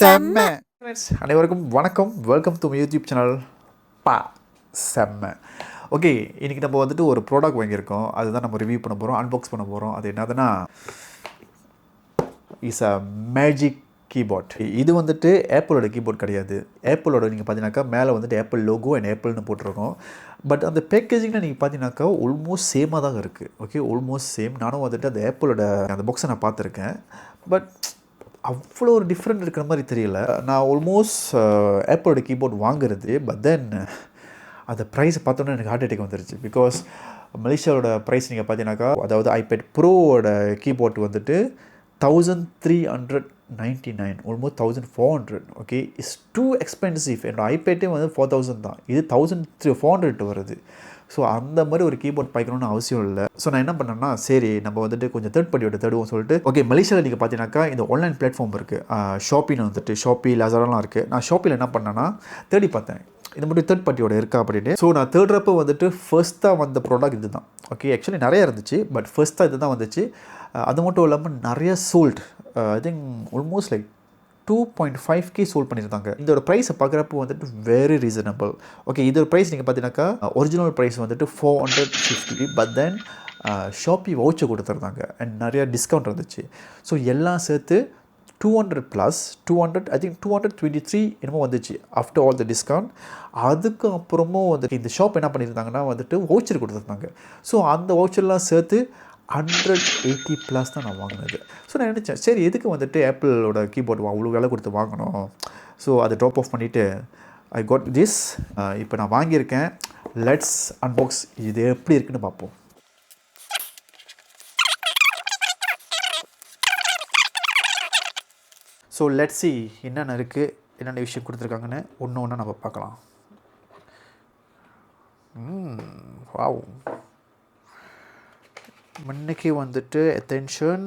செம்ம. அனைவருக்கும் வணக்கம். Welcome to my YouTube channel பா செம்ம. ஓகே, இன்றைக்கி நம்ம வந்துட்டு ஒரு ப்ராடக்ட் வாங்கியிருக்கோம். அதுதான் நம்ம ரிவ்யூ பண்ண போகிறோம், அன்பாக்ஸ் பண்ண போகிறோம். அது என்னதுன்னா இஸ் அ மேஜிக் கீபோர்ட். இது வந்துட்டு ஆப்பிளோட கீபோர்ட் கிடையாது. ஆப்பிளோட நீங்கள் பார்த்தீங்கன்னாக்கா மேலே வந்துட்டு ஆப்பிள் லோகோ அண்ட் ஆப்பிள்னு போட்டிருக்கோம். பட் அந்த பேக்கேஜிங்கில் நீங்கள் பார்த்தீங்கன்னாக்கா ஆல்மோஸ்ட் சேமாக தான் இருக்குது. Okay, almost same. நானும் வந்துட்டு அந்த ஆப்பிளோட அந்த பாக்ஸை நான் பார்த்துருக்கேன். பட் அவ்வளோ ஒரு டிஃப்ரெண்ட் இருக்கிற மாதிரி தெரியல. நான் ஆல்மோஸ்ட் ஆப்பிளோட கீபோர்ட் வாங்குறது, பட் தென் அந்த ப்ரைஸை பார்த்தோன்னே எனக்கு ஹார்ட் அட்டாக் வந்துருச்சு. பிகாஸ் மலேசியாவோட ப்ரைஸ் நீங்கள் பார்த்தீங்கன்னாக்கா, அதாவது ஐபேட் ப்ரோவோட கீபோர்ட் வந்துட்டு 1399, almost 1400. Okay, it's two expensive. என்னோட ஐபேட்டே வந்து 4000 தான், இது 1400 வருது. ஸோ அந்த மாதிரி ஒரு கீபோர்ட் பாய்க்கணும்னு அவசியம் இல்லை. ஸோ நான் என்ன பண்ணேன்னா, சரி நம்ம வந்துட்டு கொஞ்சம் தேர்ட் பார்ட்டியோட தேடுவோம் சொல்லிட்டு, ஓகே மலேசியாவில் நீங்கள் பார்த்தீங்கன்னாக்கா இந்த ஆன்லைன் பிளாட்ஃபார்ம் இருக்குது. ஷாப்பின்னு வந்துட்டு ஷாப்பி லசாரெல்லாம் இருக்குது. நான் ஷாப்பியில் என்ன பண்ணேன்னா தேடி பார்த்தேன், இது மட்டும் தேர்ட் பார்ட்டியோட இருக்கா அப்படின்னு. ஸோ நான் தேடுறப்போ வந்துட்டு ஃபர்ஸ்ட்டாக வந்த ப்ராடக்ட் இது தான். ஓகே, ஆக்சுவலி நிறையா இருந்துச்சு, பட் ஃபர்ஸ்ட்டாக இது தான் வந்துச்சு. அது மட்டும் இல்லாமல் நிறைய sold, I think almost like 2.5K sold பண்ணியிருந்தாங்க. இதோட ப்ரைஸை பார்க்குறப்போ வந்துட்டு வெரி ரீசனபிள். ஓகே, இதோட ப்ரைஸ் நீங்கள் பார்த்தீங்கன்னாக்கா ஒரிஜினல் ப்ரைஸ் வந்துட்டு 450, பட் தென் ஷாப்பி வவுச்சர் கொடுத்துருந்தாங்க அண்ட் நிறையா டிஸ்கவுண்ட் இருந்துச்சு. ஸோ எல்லாம் சேர்த்து 200 ப்ளஸ் 200, ஐ திங்க் 223 என்னமோ வந்துச்சு ஆஃப்டர் ஆல் த டிஸ்கவுண்ட். அதுக்கு அப்புறமும் வந்துட்டு இந்த ஷாப் என்ன பண்ணியிருந்தாங்கன்னா வந்துட்டு வவுச்சர் கொடுத்துருந்தாங்க. ஸோ அந்த வவுச்சர்லாம் சேர்த்து 180 ப்ளஸ் தான் நான் வாங்கினது. ஸோ நான் நினச்சேன், சரி எதுக்கு வந்துட்டு ஆப்பிளோட கீபோர்டு அவ்வளோ விலை கொடுத்து வாங்கணும். ஸோ அதை ட்ராப் ஆஃப் பண்ணிவிட்டு ஐ காட் திஸ். இப்போ நான் வாங்கியிருக்கேன். Let's unbox. இது எப்படி இருக்குன்னு பார்ப்போம். ஸோ லெட்ஸ் சி என்னென்ன இருக்குது, என்னென்ன விஷயம் கொடுத்துருக்காங்கன்னு ஒன்று ஒன்று நம்ம பார்க்கலாம். வாவ், முன்னைக்கு வந்துட்டு அட்டென்ஷன்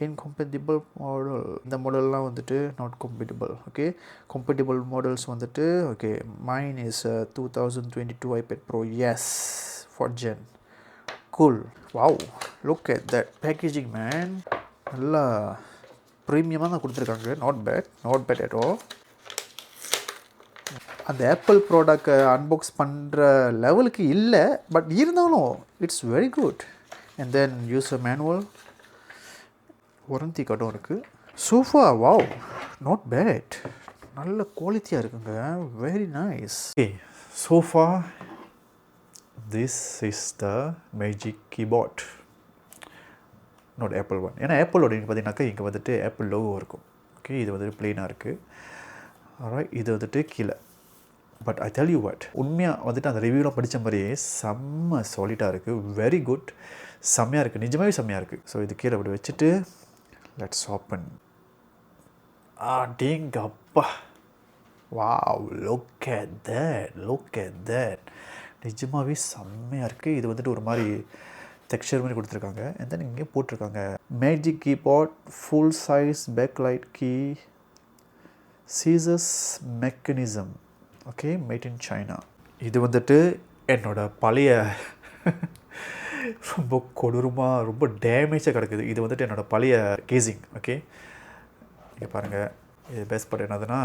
இன்கம்பேட்டிபிள் மாடல், இந்த மாடல்லாம் வந்துட்டு not compatible. Okay, compatible models வந்துட்டு okay, mine is 2022 iPad Pro, yes 4th gen. Cool. Wow, look at that packaging man. நல்லா ப்ரீமியமாக தான் கொடுத்துருக்காங்க. Not bad at all. அந்த ஆப்பிள் ப்ராடக்டை அன்பாக்ஸ் பண்ணுற லெவலுக்கு இல்லை, பட் இருந்தாலும் it's very good. And then user manual, warranty கார்டும் இருக்குது. சோஃபா, வாவ், நாட் பேட், நல்ல குவாலிட்டியாக இருக்குங்க, very nice. Okay, so far, this is the magic keyboard, not apple one. ஏன்னா ஆப்பிளோட பார்த்தீங்கன்னாக்கா இங்கே வந்துட்டு ஆப்பிள் லோகோ இருக்கும். ஓகே, இது வந்துட்டு ப்ளெயினாக இருக்குது. ஆல்ரைட், இது வந்துட்டு கீழே. But I tell you what, உண்மையாக வந்துட்டு அந்த ரிவ்யூலாம் படித்த மாதிரியே செம்ம சாலிடாக இருக்குது, வெரி குட், செம்மையாக இருக்குது, நிஜமாகவே செம்மையாக இருக்குது. ஸோ இது கீழே அப்படி வச்சுட்டு லெட்ஸ் ஓப்பன். டேங்க அப்பா, வாவ், லுக் அட் தட், நிஜமாகவே செம்மையாக இருக்குது. இது வந்துட்டு ஒரு மாதிரி டெக்ஸ்சர் மாதிரி கொடுத்துருக்காங்க. அண்ட் தென் இங்கே போட்டிருக்காங்க magic keyboard, full size backlight key, சீசஸ் mechanism. Okay, made in China. இது வந்துட்டு என்னோட பழைய ரொம்ப கொடூரமாக ரொம்ப டேமேஜாக கிடக்குது. இது வந்துட்டு என்னோடய பழைய கேசிங். ஓகே, இங்கே பாருங்கள், இது பெஸ்ட் பார்ட் என்னதுன்னா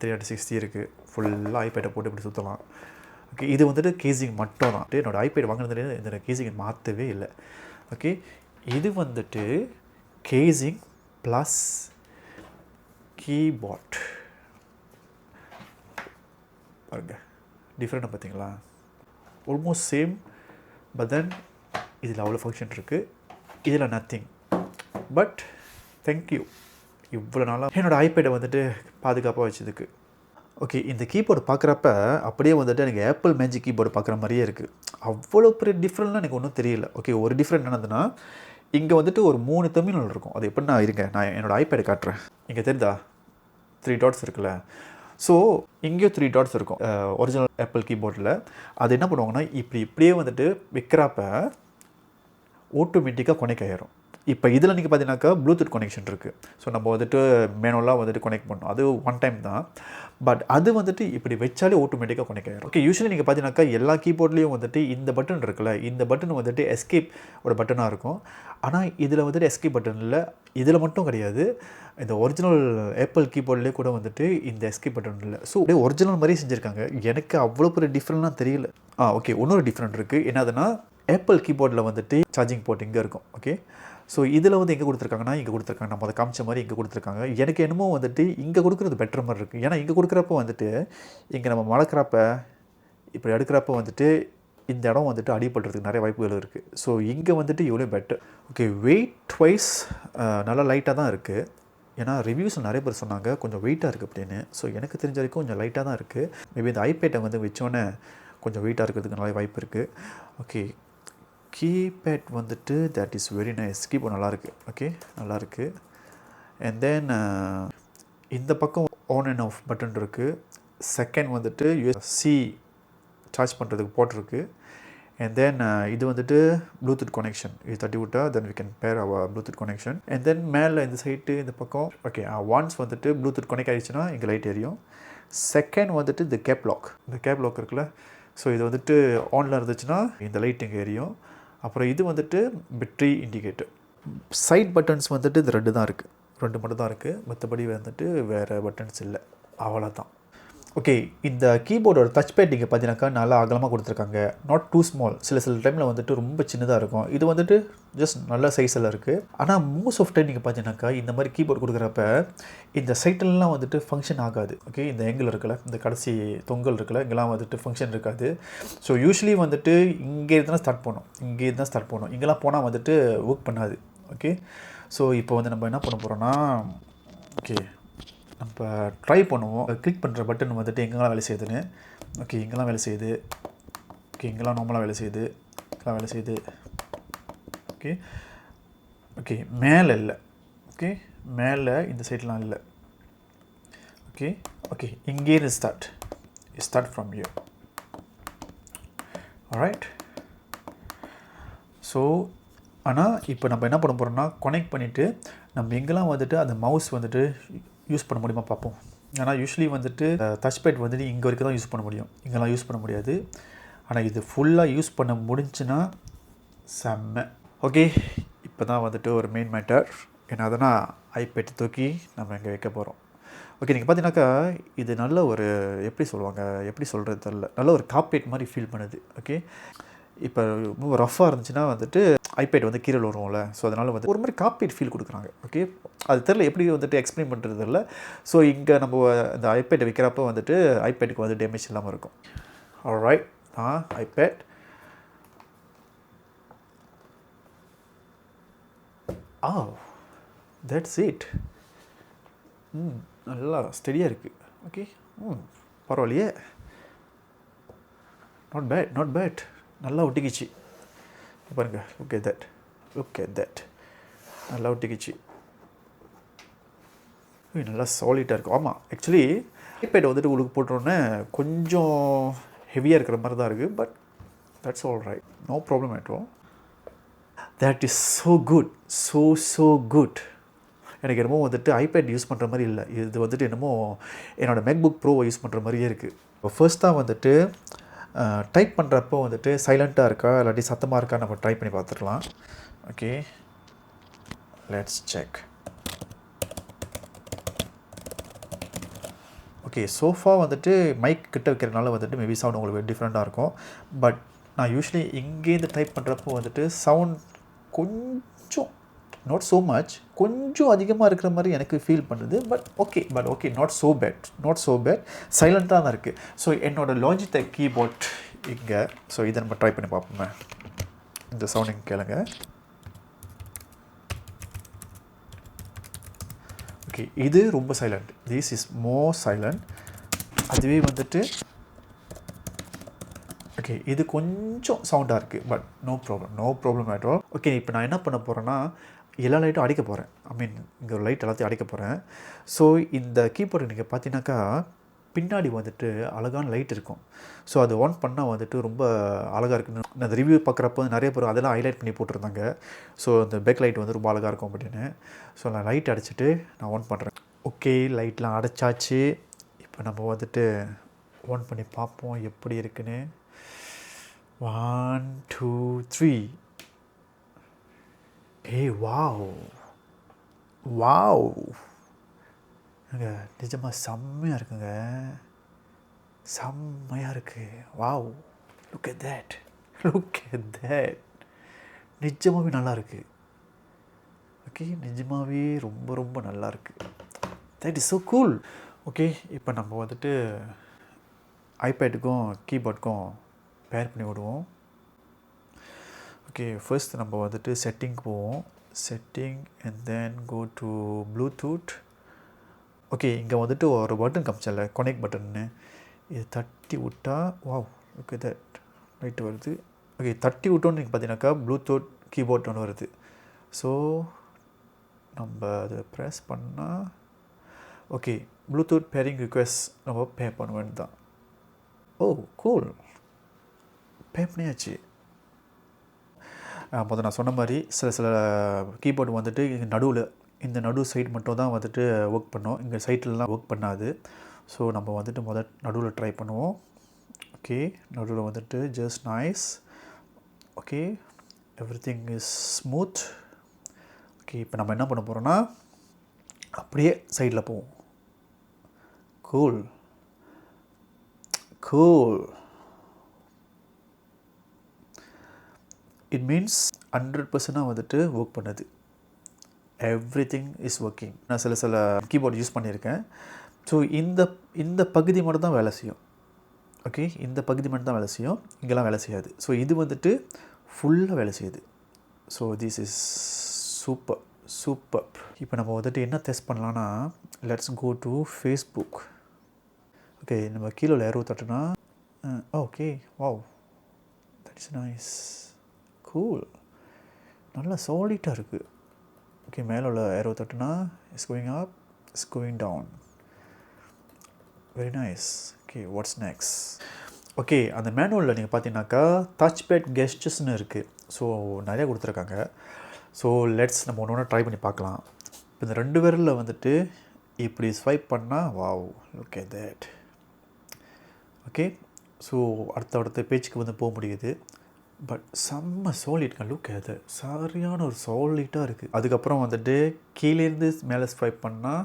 360 இருக்குது. ஃபுல்லாக ஐபேட்டை போட்டு இப்படி சுற்றலாம். ஓகே, இது வந்துட்டு கேசிங் மட்டும் தான். என்னோடய ஐபேட் வாங்கினதுலேருந்து இந்த கேசிங்கை மாற்றவே இல்லை. ஓகே, இது வந்துட்டு கேசிங் ப்ளஸ் கீபோர்ட். பாருங்க, டிஃப்ரெண்ட்டாக பார்த்தீங்களா, ஆல்மோஸ்ட் சேம். பட் தென் இதில் அவ்வளோ ஃபங்க்ஷன் இருக்குது, இதில் நத்திங். பட் தேங்க்யூ இவ்வளோ நாளாக என்னோடய ஐபேடை வந்துட்டு பாதுகாப்பாக வச்சதுக்கு. ஓகே, இந்த கீபோர்டு பார்க்குறப்ப அப்படியே வந்துட்டு எனக்கு ஆப்பிள் மேஜிக் கீபோர்டு பார்க்குற மாதிரியே இருக்குது. அவ்வளோ பெரிய டிஃப்ரெண்ட்லாம் எனக்கு ஒன்றும் தெரியல. ஓகே, ஒரு டிஃப்ரெண்ட் என்னதுன்னா, இங்கே வந்துட்டு ஒரு 3 டெர்மினல் இருக்கும். அது எப்படின்னா, இருங்க நான் என்னோடய ஐபேடை காட்டுறேன். இங்கே தெரியுதா 3 டாட்ஸ் இருக்குல்ல. ஸோ இங்கேயும் 3 டாட்ஸ் இருக்கும் ஒரிஜினல் ஆப்பிள் கீபோர்டில். அது என்ன பண்ணுவாங்கன்னா, இப்படியே வந்துட்டு வைக்கிறப்ப ஆட்டோமேட்டிக்காக கனெக்ட் ஆகிடும். இப்போ இதில் நீங்கள் பார்த்தீங்கன்னாக்கா ப்ளூடூத் கனெக்ஷன் இருக்குது. ஸோ நம்ம வந்துட்டு மேனுவலாக வந்துட்டு கனெக்ட் பண்ணணும். அது ஒன் டைம் தான். பட் அது வந்துட்டு இப்படி வச்சாலே ஆட்டோமேட்டிக்காக கனெக்ட் ஆகிடும். ஓகே, யூஸ்வலி நீங்கள் பார்த்தீங்கன்னாக்கா எல்லா கீபோர்ட்லேயும் வந்துட்டு இந்த பட்டன் இருக்குல்ல, இந்த பட்டன் வந்துட்டு எஸ்கேப் ஒரு பட்டனாக இருக்கும். ஆனால் இதில் வந்துட்டு எஸ்கேப் பட்டன் இல்லை. இதில் மட்டும் கிடையாது, இந்த ஒரிஜினல் ஆப்பிள் கீபோர்ட்லேயே கூட வந்துட்டு இந்த எஸ்கேப் பட்டன் இல்லை. ஸோ அப்படியே ஒரிஜினல் மாதிரியே செஞ்சுருக்காங்க. எனக்கு அவ்வளோ பெரிய டிஃப்ரெண்ட்லாம் தெரியல. ஓகே, இன்னொரு டிஃப்ரெண்ட் இருக்குது. என்னதுன்னா ஆப்பிள் கீபோர்டில் வந்துட்டு சார்ஜிங் போர்ட் இங்கே இருக்கும். ஓகே, ஸோ இதில் வந்து எங்கே கொடுத்துருக்காங்கன்னா இங்கே கொடுத்துருக்காங்க. நம்ம அதை காமிச்ச மாதிரி இங்கே கொடுத்துருக்காங்க. எனக்கு என்னமோ வந்துட்டு இங்கே கொடுக்குறது பெட்டர் மாதிரி இருக்குது. ஏன்னா இங்கே கொடுக்குறப்ப வந்துட்டு இங்கே நம்ம மடக்கிறப்ப இப்படி எடுக்கிறப்ப வந்துட்டு இந்த இடம் வந்துட்டு அடிபடுறதுக்கு நிறைய வாய்ப்புகள் இருக்குது. ஸோ இங்கே வந்துட்டு எவ்வளோ பெட்டர். ஓகே, வெயிட் வைஸ் நல்லா லைட்டாக தான் இருக்குது. ஏன்னா ரிவ்யூஸில் நிறைய பேர் சொன்னாங்க கொஞ்சம் வெயிட்டாக இருக்குது அப்படின்னு. ஸோ எனக்கு தெரிஞ்ச வரைக்கும் கொஞ்சம் லைட்டாக தான் இருக்குது. மேபி இந்த ஐபேட்டை வந்து வச்சோன்னே கொஞ்சம் வெயிட்டாக இருக்கிறதுக்கு நிறைய வாய்ப்பு இருக்குது. ஓகே, கீபேட் வந்துட்டு that is very nice. Keyboard நல்லாயிருக்கு. ஓகே, நல்லாயிருக்கு. அண்ட் தென் இந்த பக்கம் ஆன் அண்ட் ஆஃப் பட்டன் இருக்குது. செகண்ட் வந்துட்டு யூஎஸ்சி சார்ஜ் பண்ணுறதுக்கு போட்டிருக்கு. அண்ட் தென் இது வந்துட்டு ப்ளூடூத் கனெக்ஷன். இது தட்டி விட்டா தென் we can pair our Bluetooth connection. And then மேலே இந்த சைட்டு இந்த பக்கம் ஓகே ஒன்ஸ் வந்துட்டு ப்ளூடூத் கனெக்ட் ஆகிடுச்சுன்னா இங்கே லைட் எரியும். செகண்ட் வந்துட்டு இந்த கேப் லாக். இந்த கேப் லாக் இருக்குல்ல, ஸோ இது வந்துட்டு ஆனில் இருந்துச்சுன்னா இந்த லைட் இங்கே எரியும். அப்புறம் இது வந்துட்டு பேட்டரி இண்டிகேட்டர். சைட் பட்டன்ஸ் வந்துட்டு இது 2 தான் இருக்குது. 2 மட்டும் தான் இருக்குது. மற்றபடி வந்துட்டு வேறு பட்டன்ஸ் இல்லை. அவ்வளோதான். ஓகே, இந்த கீபோர்டோட டச் பேட் நீங்கள் பார்த்தீங்கன்னாக்கா நல்லா அகலமாக கொடுத்துருக்காங்க. Not too small. சில டைமில் வந்துட்டு ரொம்ப சின்னதாக இருக்கும். இது வந்துட்டு ஜஸ்ட் நல்ல சைஸில் இருக்குது. ஆனால் மோஸ்ட் ஆஃப் டைம் நீங்கள் பார்த்தீங்கன்னாக்கா இந்த மாதிரி கீபோர்டு கொடுக்குறப்ப இந்த சைட்டிலலாம் வந்துட்டு ஃபங்க்ஷன் ஆகாது. ஓகே, இந்த ஏங்கிள் இருக்குல்ல, இந்த கடைசி தொங்கல் இருக்குல்ல, இங்கெல்லாம் வந்துட்டு ஃபங்க்ஷன் இருக்காது. ஸோ யூஸ்வலி வந்துட்டு இங்கே தான் ஸ்டார்ட் பண்ணணும், இங்கே தான் ஸ்டார்ட் பண்ணணும். இங்கெல்லாம் போனால் வந்துட்டு ஒர்க் பண்ணாது. ஓகே, ஸோ இப்போ வந்து நம்ம என்ன பண்ண போகிறோன்னா ஓகே நம்ம ட்ரை பண்ணுவோம். கிளிக் பண்ணுற பட்டன் வந்துட்டு எங்கெல்லாம் வேலை செய்யுதுன்னு. ஓகே, இங்கெல்லாம் வேலை செய்யுது. ஓகே, இங்கெல்லாம் நார்மலாக வேலை செய்யுது. இங்கெல்லாம் வேலை செய்யுது. ஓகே ஓகே மேலே இல்லை. ஓகே, மேலே இந்த சைட்லாம் இல்லை. ஓகே ஓகே இங்கே start from you. Alright. So ஆனால் இப்போ நம்ம என்ன பண்ண போகிறோம்னா கனெக்ட் பண்ணிவிட்டு நம்ம எங்கெல்லாம் வந்துட்டு அந்த மவுஸ் வந்துட்டு யூஸ் பண்ண முடியுமா பார்ப்போம். ஏன்னா யூஸ்வலி வந்துட்டு டச் பேட் வந்துட்டு இங்கே வரைக்கும் தான் யூஸ் பண்ண முடியும், இங்கெல்லாம் யூஸ் பண்ண முடியாது. ஆனால் இது ஃபுல்லாக யூஸ் பண்ண முடிஞ்சுன்னா செம்ம. ஓகே, இப்போ தான் வந்துட்டு ஒரு மெயின் மேட்டர். ஏன்னா அதனால் ஐபேட் தூக்கி நம்ம இங்கே வைக்க போகிறோம். ஓகே, நீங்கள் பார்த்தீங்கன்னாக்கா இது நல்ல ஒரு எப்படி சொல்கிறது தெரில, நல்ல ஒரு கார்பெட் மாதிரி ஃபீல் பண்ணுது. ஓகே, இப்போ ரொம்ப ரஃப்பாக இருந்துச்சுன்னா வந்துட்டு ஐபேட் வந்து கீழே வருவோம்ல, ஸோ அதனால் வந்து ஒரு மாதிரி கார்பெட் ஃபீல் கொடுக்குறாங்க. ஓகே, அது தெரில எப்படி வந்துட்டு எக்ஸ்பிளைன் பண்ணுறது இல்லை. ஸோ இங்கே நம்ம இந்த ஐபேட்டை வைக்கிறப்போ வந்துட்டு ஐபேட்டுக்கு வந்து டேமேஜ் இல்லாமல் இருக்கும். Alright, iPad that's it. நல்லா ஸ்டெடியாக இருக்குது. ஓகே, பரவாயில்லையே, நாட் பேட். நல்லா ஒட்டிக்கிச்சு பாருங்கள். லுக் அட் தட் நல்லா ஒட்டிக்கிச்சு. நல்லா சாலிட்டாக இருக்கும். ஆமாம், ஆக்சுவலி ஐபேட் வந்துட்டு உங்களுக்கு போட்டோன்னே கொஞ்சம் ஹெவியாக இருக்கிற மாதிரி தான் இருக்குது. But that's all right, no problem at all. That is so good, so good. எனக்கு என்னமோ வந்துட்டு ஐபேட் யூஸ் பண்ணுற மாதிரி இல்லை, இது வந்துட்டு என்னமோ என்னோடய மேக்புக் ப்ரோவை யூஸ் பண்ணுற மாதிரியே இருக்குது. இப்போ ஃபர்ஸ்ட்டாக வந்துட்டு டைப் பண்ணுறப்போ வந்துட்டு சைலண்ட்டாக இருக்கா இல்லாட்டி சத்தமாக இருக்கா நம்ம ட்ரை பண்ணி பார்த்துக்கலாம். Okay, let's check. Okay, sofa வந்துட்டு மைக் கிட்ட வைக்கிறதுனால வந்துட்டு மேபி சவுண்ட் உங்களுக்கு டிஃப்ரெண்ட்டாக இருக்கும். பட் நான் யூஸ்வலி இங்கேருந்து டைப் பண்ணுறப்போ வந்துட்டு சவுண்ட் கொஞ்சம் நாட் ஸோ மச், கொஞ்சம் அதிகமாக இருக்கிற மாதிரி எனக்கு ஃபீல் பண்ணுது. But okay not so bad, சைலண்ட்டாக தான் இருக்குது. ஸோ என்னோடய லாஜிடெக் கீபோர்ட் இங்கே. ஸோ இதை நம்ம ட்ரை பண்ணி பார்ப்போமே. இந்த சவுண்டிங் கேளுங்க. ஓகே, இது ரொம்ப silent. This is more silent. அதுவே வந்துட்டு ஓகே இது கொஞ்சம் சவுண்டாக இருக்குது. But no problem at all. Okay, இப்போ நான் என்ன பண்ண போகிறேன்னா எல்லா லைட்டும் அடிக்க போகிறேன். இங்கே ஒரு லைட் எல்லாத்தையும் அடிக்க போகிறேன். ஸோ இந்த கீபோர்டு நீங்கள் பார்த்தீங்கன்னாக்கா பின்னாடி வந்துட்டு அழகான லைட் இருக்கும். ஸோ அது ஆன் பண்ணால் வந்துட்டு ரொம்ப அழகாக இருக்குன்னு நான் அந்த ரிவ்யூ பார்க்குறப்போ நிறைய பேர் அதெல்லாம் ஹைலைட் பண்ணி போட்டிருந்தாங்க. ஸோ அந்த பேக் லைட் வந்து ரொம்ப அழகாக இருக்கும் அப்படின்னு. ஸோ நான் லைட் அடிச்சுட்டு நான் ஆன் பண்ணுறேன். ஓகே, லைட்லாம் அடைச்சாச்சு. இப்போ நம்ம வந்துட்டு ஆன் பண்ணி பார்ப்போம் எப்படி இருக்குன்னு. 1 2 3. ஏய் வாவ் வாவ், நிஜமாக செம்மையாக இருக்குங்க, செம்மையாக இருக்குது. Wow, look at that, look at that. நிஜமாகவே நல்லா இருக்குது. ஓகே, நிஜமாகவே ரொம்ப ரொம்ப நல்லா இருக்குது. That is so cool. Okay, இப்போ நம்ம வந்துட்டு ஐபேடுக்கும் கீபோர்டுக்கும் பேர் பண்ணி விடுவோம். ஓகே, ஃபர்ஸ்ட் நம்ம வந்துட்டு செட்டிங் போவோம். Setting and then go to Bluetooth. Okay, இங்கே வந்துட்டு ஒரு பட்டன் காமிச்சல, கனெக்ட் பட்டன்னு. இது தட்டி விட்டா வாவ், ஓகே தட் ரைட்டு வருது. ஓகே, தட்டி விட்டோன்னு நீங்கள் பார்த்தீங்கன்னாக்கா ப்ளூடூத் கீபோர்ட் ஒன்று வருது. ஸோ நம்ம அதை ப்ரெஸ் பண்ணால் ஓகே, ப்ளூடூத் பேரிங் ரிக்வெஸ்ட் நம்ம பே பண்ண வேண்டியது தான். ஓ கூல், பே பண்ணியாச்சு. முதல்ல நான் சொன்ன மாதிரி சில கீபோர்டு வந்துட்டு நடுவில் இந்த நடு சைடு மட்டும் தான் வந்துட்டு ஒர்க் பண்ணோம், இங்கே சைட்லலாம் ஒர்க் பண்ணாது. ஸோ நம்ம வந்துட்டு நடுவில் ட்ரை பண்ணுவோம். ஓகே, நடுவில் வந்துட்டு just nice. Okay, everything is smooth. Okay, இப்போ நம்ம என்ன பண்ண போகிறோன்னா அப்படியே சைடில் போவோம். Cool cool. இட் மீன்ஸ் 100% வந்துட்டு ஒர்க் பண்ணுது. Everything is working. நான் சில கீபோர்டு யூஸ் பண்ணியிருக்கேன். ஸோ இந்த பகுதி மட்டும் தான் வேலை செய்யும். ஓகே, இந்த பகுதி மட்டும் தான் வேலை செய்யும், இங்கெல்லாம் வேலை செய்யாது. ஸோ இது வந்துட்டு ஃபுல்லாக வேலை செய்யுது. So this is super super. இப்போ நம்ம வந்துட்டு என்ன டெஸ்ட் பண்ணலான்னா, let's go to Facebook. Okay, நம்ம கீழே ஏரோ தட்டுனா okay, wow, that is nice, cool, நல்லா சாலிட்டாக இருக்குது. ஓகே, மேலே உள்ள ஏரோ தட்டுனா it's going up, it's going down, very nice. Okay, what's next? Okay, அந்த மேனுவலில் நீங்கள் பார்த்தீங்கன்னாக்கா டச் பேட் கெஸ்டர்ஸ்னு இருக்குது. ஸோ நிறையா கொடுத்துருக்காங்க. ஸோ லெட்ஸ் நம்ம ஒன்று ட்ரை பண்ணி பார்க்கலாம். இப்போ இந்த 2 விரலில் வந்துட்டு இப்படி ஸ்வைப் பண்ணால் wow, look at that. Okay, so அடுத்த பேஜுக்கு வந்து போக முடியுது. பட் செம்ம சாலிட்ங்க, லுக் அட் தட், சரியான ஒரு சாலிட்டாக இருக்குது. அதுக்கப்புறம் வந்துட்டு கீழேருந்து மேலே ஸ்வைப் பண்ணால்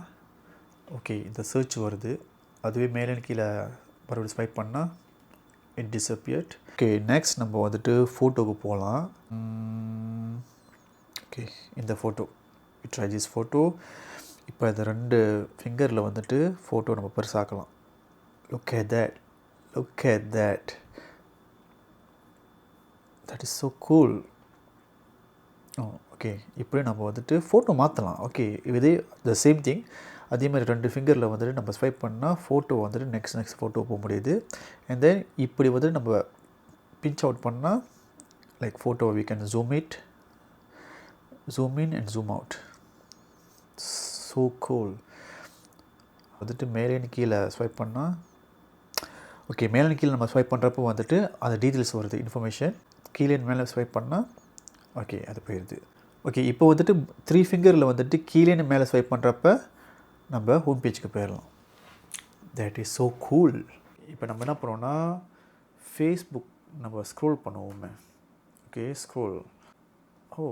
ஓகே இந்த சர்ச் வருது. அதுவே மேலே கீழே மறுபடியும் ஸ்வைப் பண்ணால் இட் டிஸப்பியர்ட். ஓகே, நெக்ஸ்ட் நம்ம வந்துட்டு ஃபோட்டோவுக்கு போகலாம். ஓகே, இந்த ஃபோட்டோ, ட்ரை திஸ் ஃபோட்டோ. இப்போ இந்த 2 ஃபிங்கரில் வந்துட்டு ஃபோட்டோ நம்ம பெருசாக்கலாம். Look at that, look at that, that is so cool. Okay, இப்படி நம்ம வந்துட்டு ஃபோட்டோ மாற்றலாம். ஓகே, இதே த சேம் திங். அதே மாதிரி 2 ஃபிங்கரில் வந்துட்டு நம்ம ஸ்வைப் பண்ணால் ஃபோட்டோ வந்துட்டு நெக்ஸ்ட் ஃபோட்டோ போக முடியுது. அண்ட் தென் இப்படி வந்துட்டு நம்ம பிஞ்ச் அவுட் பண்ணால் like photo we can zoom in and zoom out. So cool. வந்துட்டு மேலேன்னு கீழே ஸ்வைப் பண்ணால் ஓகே, மேலே கீழே நம்ம ஸ்வைப் பண்ணுறப்போ வந்துட்டு அந்த டீட்டெயில்ஸ் வருது, இன்ஃபர்மேஷன். கீழே மேலே ஸ்வைப் பண்ணால் ஓகே அது போயிடுது. ஓகே, இப்போ வந்துட்டு 3 ஃபிங்கரில் வந்துட்டு கீழே மேலே ஸ்வைப் பண்ணுறப்ப நம்ம ஹோம் பேஜுக்கு போயிடலாம். That is so cool. இப்போ நம்ம என்ன பண்ணுவோம்னா ஃபேஸ்புக் நம்ம ஸ்க்ரோல் பண்ணுவோமே. Okay, scroll. Oh,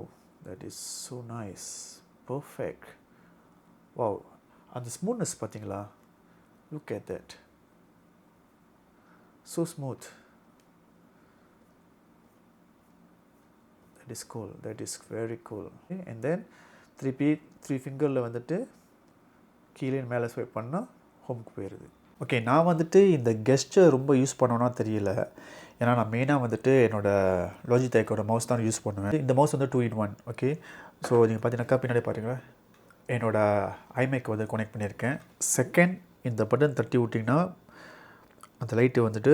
that is so nice, perfect. Wow, அந்த ஸ்மூத்னஸ் பார்த்தீங்களா? Look at that, so smooth. That is cool, that is very cool. And then 3 ஃபிங்கரில் வந்துட்டு கீழே மேலே ஸ்வைப் பண்ணால் ஹோம்க்கு போயிடுது. ஓகே, நான் வந்துட்டு இந்த கெஸ்ட்டை ரொம்ப யூஸ் பண்ணோன்னா தெரியல. ஏன்னா நான் மெயினாக வந்துட்டு என்னோடய லாஜிடெக்கோட மவுஸ் தான் யூஸ் பண்ணுவேன். இந்த மவுஸ் வந்து 2-in-1. ஓகே, ஸோ நீங்கள் பார்த்தீங்கன்னாக்கா பின்னாடி பாருங்கள், என்னோடய ஐமேக் வந்து கனெக்ட் பண்ணியிருக்கேன். செகண்ட் இந்த பட்டன் தட்டி விட்டிங்கன்னா அந்த லைட்டு வந்துட்டு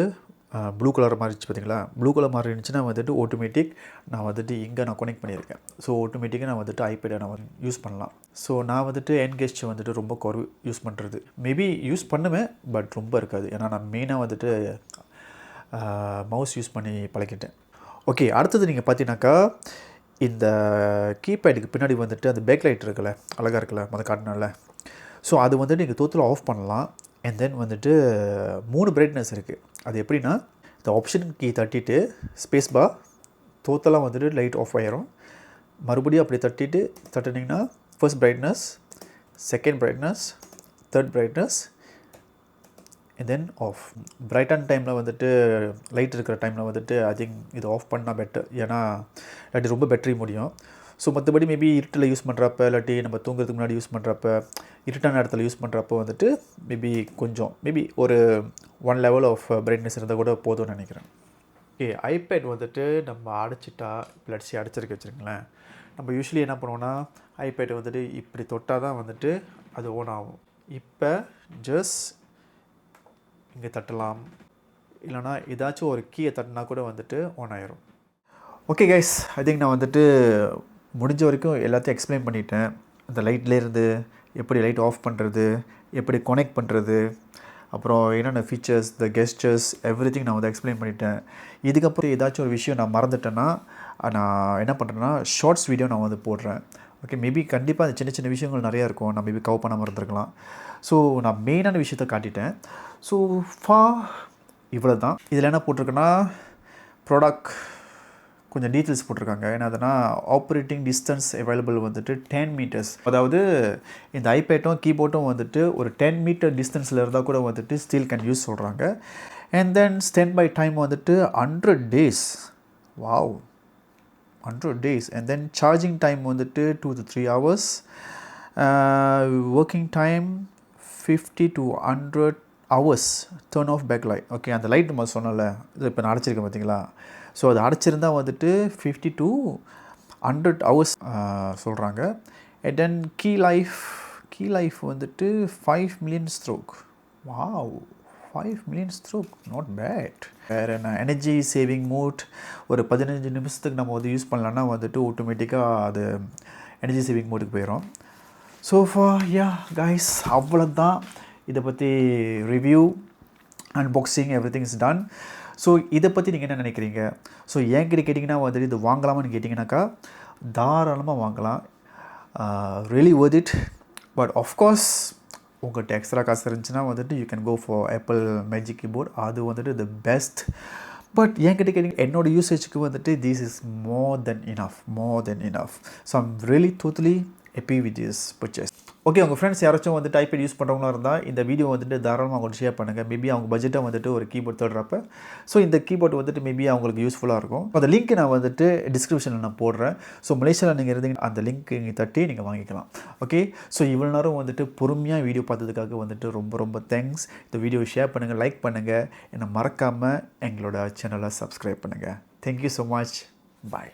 ப்ளூ கலர் மாறிடுச்சு பார்த்தீங்களா, ப்ளூ கலர் மாறி இருந்துச்சுன்னா வந்துட்டு ஆட்டோமேட்டிக் நான் வந்துட்டு இங்கே நான் கனெக்ட் பண்ணியிருக்கேன். ஸோ ஆட்டோமேட்டிக்காக நான் வந்துட்டு ஐபேடை நான் வந்து யூஸ் பண்ணலாம். ஸோ நான் வந்துட்டு என்கேஜ் வந்துட்டு ரொம்ப குறைவு யூஸ் பண்ணுறது. மேபி யூஸ் பண்ணுவேன், பட் ரொம்ப இருக்காது. ஏன்னா நான் மெயினாக வந்துட்டு மவுஸ் யூஸ் பண்ணி பழகிட்டேன். ஓகே, அடுத்தது நீங்கள் பார்த்தீங்கன்னாக்கா இந்த கீபேடுக்கு பின்னாடி வந்துட்டு அந்த பேக் லைட் இருக்குல்ல, அழகாக இருக்குல்ல, அதை காட்டினால. ஸோ அது வந்துட்டு நீங்கள் டோட்டலாக ஆஃப் பண்ணலாம். அண்ட் தென் வந்துட்டு 3 பிரைட்னஸ் இருக்குது. அது எப்படின்னா, இந்த ஆப்ஷன் கீ தட்டிட்டு ஸ்பேஸ் பார் டோட்டலாக வந்துட்டு லைட் ஆஃப் ஆயிரும். மறுபடியும் அப்படி தட்டினீங்கன்னா first brightness, second brightness, third brightness, and then off. பிரைட்டான டைமில் வந்துட்டு லைட் இருக்கிற டைமில் வந்துட்டு ஐ திங்க் இது ஆஃப் பண்ணால் பெட்டர். ஏன்னா இல்லாட்டி ரொம்ப பேட்டரி முடியும். ஸோ மற்றபடி மேபி இருட்டில் யூஸ் பண்ணுறப்ப, இல்லாட்டி நம்ம தூங்குறதுக்கு முன்னாடி யூஸ் பண்ணுறப்ப, இருட்டான இடத்துல யூஸ் பண்ணுறப்போ வந்துட்டு மேபி ஒரு 1 லெவல் ஆஃப் பிரைட்னஸ் இருந்தால் கூட போதும்னு நினைக்கிறேன். ஓகே, ஐபேட் வந்துட்டு நம்ம அடைச்சிட்டா, பிளட்ஸி அடைச்சிருக்க வச்சுருங்களேன். நம்ம யூஸ்வலி என்ன பண்ணுவோன்னா, ஐபேட் வந்துட்டு இப்படி தொட்டால் தான் வந்துட்டு அது ஓன் ஆகும். இப்போ ஜஸ்ட் இங்கே தட்டலாம், இல்லைனா ஏதாச்சும் ஒரு கீயை தட்டினா கூட வந்துட்டு ஆன் ஆயிரும். ஓகே கைஸ், ஐ திங்க் நான் வந்துட்டு முடிஞ்ச வரைக்கும் எல்லாத்தையும் எக்ஸ்பிளைன் பண்ணிட்டேன். இந்த லைட்லேருந்து எப்படி லைட் ஆஃப் பண்ணுறது, எப்படி கனெக்ட் பண்ணுறது, அப்புறம் என்னென்ன ஃபீச்சர்ஸ், த கெஸ்டர்ஸ், எவ்ரிதிங் நான் வந்து எக்ஸ்பிளைன் பண்ணிட்டேன். இதுக்கப்புறம் ஏதாச்சும் ஒரு விஷயம் நான் மறந்துட்டேன்னா நான் என்ன பண்ணுறேன்னா ஷார்ட்ஸ் வீடியோ நான் வந்து போடுறேன். ஓகே, மேபி கண்டிப்பாக அந்த சின்ன சின்ன விஷயங்கள் நிறையா இருக்கும், நான் மேபி கவர் பண்ணாமல் இருந்திருக்கலாம். ஸோ நான் மெயினான விஷயத்த காட்டிட்டேன். ஸோ இவ்வளோ தான். இதில் என்ன போட்டிருக்குன்னா ப்ராடக்ட் கொஞ்சம் டீட்டெயில்ஸ் போட்டிருக்காங்க. ஏன்னா அதனால் ஆப்ரேட்டிங் டிஸ்டன்ஸ் அவைலபிள் வந்துட்டு 10 மீட்டர்ஸ். அதாவது இந்த ஐபேட்டும் கீபோர்டும் வந்துட்டு ஒரு 10 மீட்டர் டிஸ்டன்ஸில் இருந்தால் கூட வந்துட்டு ஸ்டில் கேன் யூஸ் சொல்கிறாங்க. And then stand by time வந்துட்டு 100 days. Wow, 100 days. And then charging time வந்துட்டு 2 to 3 hours. Working time 50 to 100 hours. Turn off back light. Okay, அந்த லைட் நம்ம சொன்னல, இது இப்போ நான் அடைச்சிருக்கேன் பார்த்தீங்களா. ஸோ அது அடைச்சிருந்தால் வந்துட்டு 50 to 100 hours சொல்கிறாங்க. அண்ட் தென் கீ லைஃப் வந்துட்டு 5 million stroke. Wow, 5 million stroke, not bad. வேறு என்ன, எனர்ஜி சேவிங் மோட் ஒரு 15 நிமிஷத்துக்கு நம்ம வந்து யூஸ் பண்ணலான்னா வந்துட்டு ஆட்டோமேட்டிக்காக அது எனர்ஜி சேவிங் மோட்டுக்கு போயிடும். ஸோ கைஸ், அவ்வளோதான். இதை பற்றி review, unboxing, everything is done. So இதை பற்றி நீங்கள் என்ன நினைக்கிறீங்க? ஸோ என்கிட்ட கேட்டிங்கன்னா வந்துட்டு இது வாங்கலாமான்னு கேட்டிங்கனாக்கா தாராளமாக வாங்கலாம். Really worth it. But of course உங்கள்கிட்ட எக்ஸ்ட்ரா காசு இருந்துச்சுன்னா வந்துட்டு you can go for Apple magic keyboard. அது வந்துட்டு த பெஸ்ட். பட் என்கிட்ட கேட்டிங்க என்னோடய யூசேஜுக்கு வந்துட்டு this is more then enough. So I'm really totally happy with this purchase. Okay, உங்கள் ஃப்ரெண்ட்ஸ் யாராச்சும் வந்துட்டு ஐபேட் யூஸ் பண்ணுறவங்களா இருந்தால் இந்த வீடியோ வந்துட்டு தாராளமாக அவங்களுக்கு ஷேர் பண்ணுங்கள். மேபி அவங்க பட்ஜெட்டை வந்துட்டு ஒரு கீபோர்ட் தேடுறப்ப ஸோ இந்த கீபோர்ட் வந்துட்டு மேபி அவங்களுக்கு யூஸ்ஃபுல்லாக இருக்கும். அந்த லிங்க் நான் வந்துட்டு டிஸ்கிரிப்ஷனில் நான் போடுறேன். ஸோ மலேசியாவில் நீங்கள் இருந்தீங்கன்னா அந்த லிங்க் நீங்கள் தட்டி நீங்கள் வாங்கிக்கலாம். ஓகே, ஸோ இவ்வளோ நேரம் வந்துட்டு பொறுமையாக வீடியோ பார்த்ததுக்காக வந்துட்டு ரொம்ப தேங்க்ஸ். இந்த வீடியோ ஷேர் பண்ணுங்கள், லைக் பண்ணுங்கள், என்னை மறக்காமல் எங்களோட சேனலை சப்ஸ்கிரைப் பண்ணுங்கள். Thank you so much. பாய்.